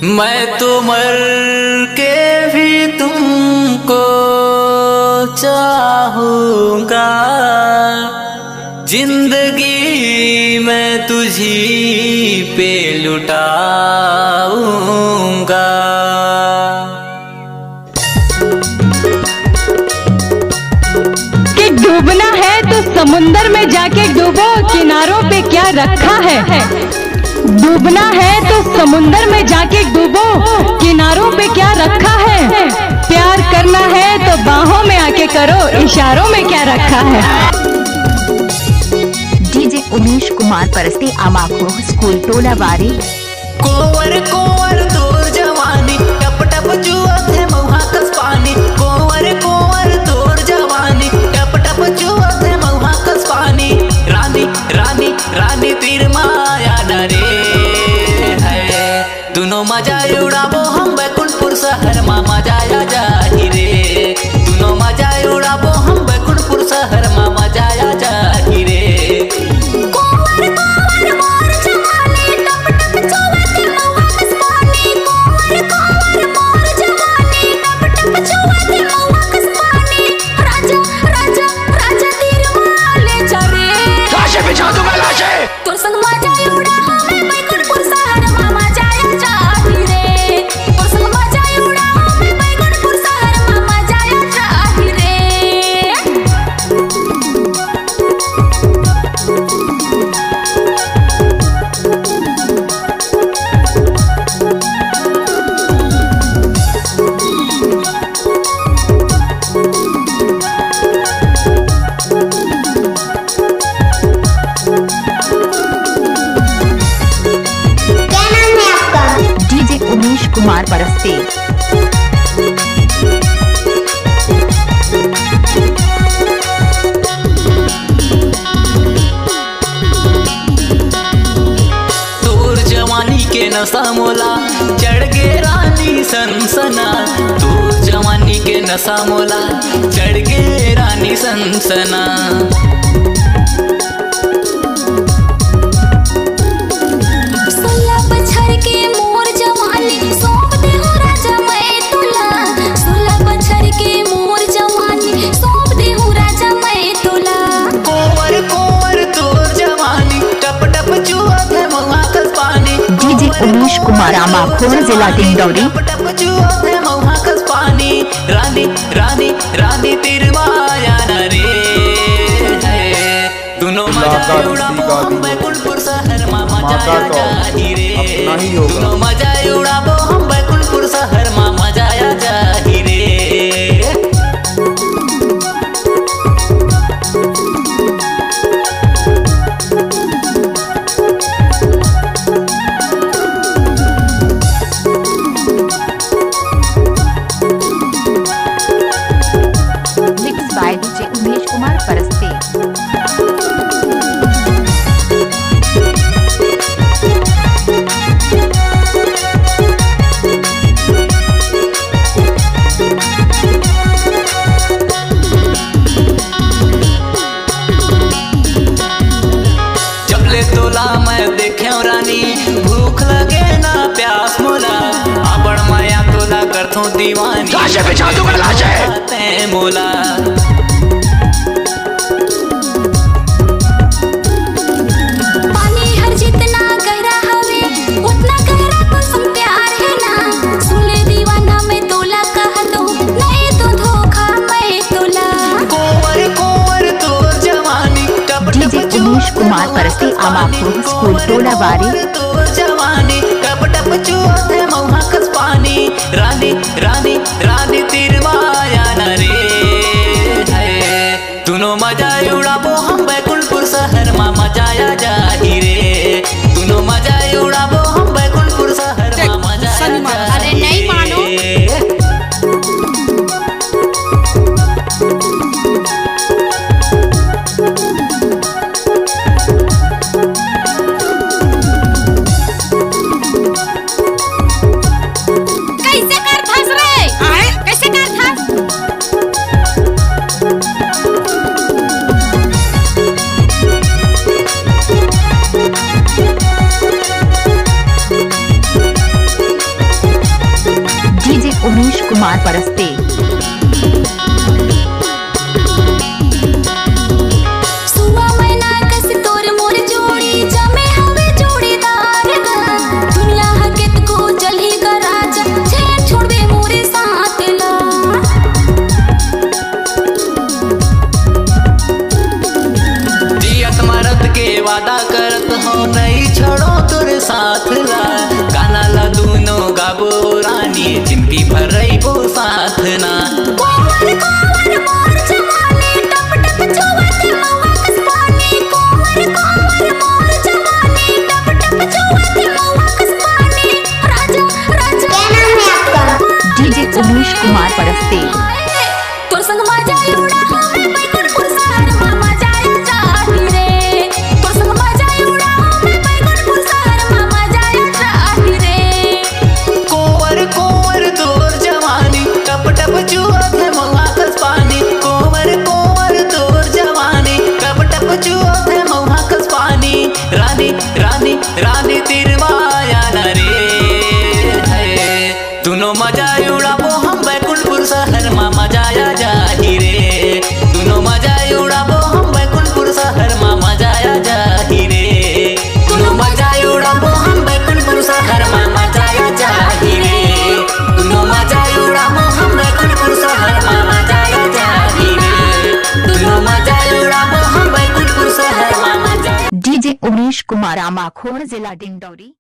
मैं तो मर के भी तुमको चाहूँगा, जिंदगी मैं तुझी पे लुटाऊंगा। कि डूबना है तो समुंदर में जाके डूबो, किनारों पे क्या रखा है। डूबना है तो समुंदर में जाके डूबो, किनारों पे क्या रखा है। प्यार करना है तो बाहों में आके करो, इशारों में क्या रखा है। डीजे उमेश कुमार परस्ते आमाखो स्कूल टोला वारी। कोवर कोवर तोर जवानी, टप टप जुआ थे मऊहा कस पानी। कोवर कोवर तोर जवानी, टप टप जुआ थे मऊहा कस पानी। रानी रानी रानी तीर माया डरे है, दोनों मजा उड़ाबो हम बैकुंठपुर शहर में मजा आ जाही रे। दोनों मजा उड़ाबो हम बैकुंठपुर शहर में मजा आ जाही रे। कोवर कोवर मोर जवानी, टप टप जुआ थे मऊहा कस पानी। कोवर कोवर मोर जवानी, टप टप जुआ थे मऊहा कस पानी। राजा राजा राजा तीर माले चरे, लाशें बिछा दूंगा लाशें। तोर संग मजा उड़ा हमें बैकुंठपुर शहर में मजा आ जाही रे। तोर संग मजा उड़ा हमें बैकुंठपुर शहर में मजा आ जाही रे। डीजे उमेश कुमार परस्ते। तोर जवानी के नशा मोला चढ़ गे रानी सनसना। तोर जवानी के नशा मोला चढ़ गे रानी सनसना। सोलह बछर के मोर जवानी, सौंप दे हो राजा मैं तुला। 16 बछर के मोर जवानी, सौंप दे हो राजा मैं तुला। कोवर कोवर तोर जवानी, टप टप चुआ थे मऊहा कस पानी। डीजे उमेश कुमार आमाखो जिला डिंडौरी। टप टप चुआ थे मऊहा कस पानी। रानी रानी रानी तीर माया न रे है, दोनों मजा उड़ाबो हम बैकुंठपुर शहर में मजा आ जाही रे। दोनों मजा उड़ाबो हम बैकुंठपुर शहर में मजा आ जाही रे। Mix by DJ Umesh Kumar परस्ते। चपले तोला मैं देखे रानी, भूख लगे ना प्यास मोला। आबड़ माया तोला करथो दीवानी, लाशें बिछा दूंगा लाशें। ते मोला पानी हर जितना गहरा हवे, उतना गहरा तो संग प्यार है ना। सुने दीवाना मैं तोला कह दो, नहीं तो धोखा मैं तोला। कोवर कोवर तोर जवानी, टप डीजे उमेश कुमार परस्ते आमाखो स्कूल टोला वारी। तोर जवानी, टप टप चुआ थे मऊहा कस पानी। रानी रानी रानी तीर माया न रे है, दोनों मजा उड़ाबो हम बैकुंठपुर शहर में मजा आ जाही रे। दोनों मजा उड़ाबो हम बैकुंठपुर शहर में मजा आ जाही रे। अरे नहीं मानो। कुमार परस्ते। सुबह महीना कस तोर मोर जोड़ी जमे हवे जोड़ीदार गा दुनिया हकेत को जली का राजा छे छोड़बे मोरे साथ ला जियत मरद के वादा करत हो नहीं छोड़ो तोरे साथ ला गाना ला दोनों गाबो रानी जिंदगी भर रहिबो साथ ना कोवर कोवर मोर जवानी टप टप चुवते मौआ कस पानी कोवर कोवर मोर जवानी टप टप चुवते मौआ कस पानी राजा राजा क्या नाम है आपका? डीजे उमेश कुमार परस्ते। तोर संग मजा उड़ा हमें बैकुंठपुर शहर में मजा जाती रे तोर संग मजा उड़ा हमें बैकुंठपुर शहर में मजा जाती रे कोवर कोवर तोर जवानी टप टप चुअत है महुआ कस पानी कोवर कोवर तोर जवानी टप टप चुअत है महुआ कस पानी रानी रानी रानी तेरे माया न रे है दोनों मजा उड़ाबो हम बैकुंठपुर शहर में मजा आ जाही रे दोनों मजा उड़ाबो हम बैकुंठपुर शहर में मजा आ जाही रे दोनों मजा उड़ाबो हम बैकुंठपुर शहर में मजा आ जाही रे दोनों मजा उड़ाबो हम बैकुंठपुर शहर में मजा आ जाही रे दोनों मजा उड़ाबो हम बैकुंठपुर शहर में मजा। डीजे उमेश कुमार आमाखोर, जिला डिंडौरी।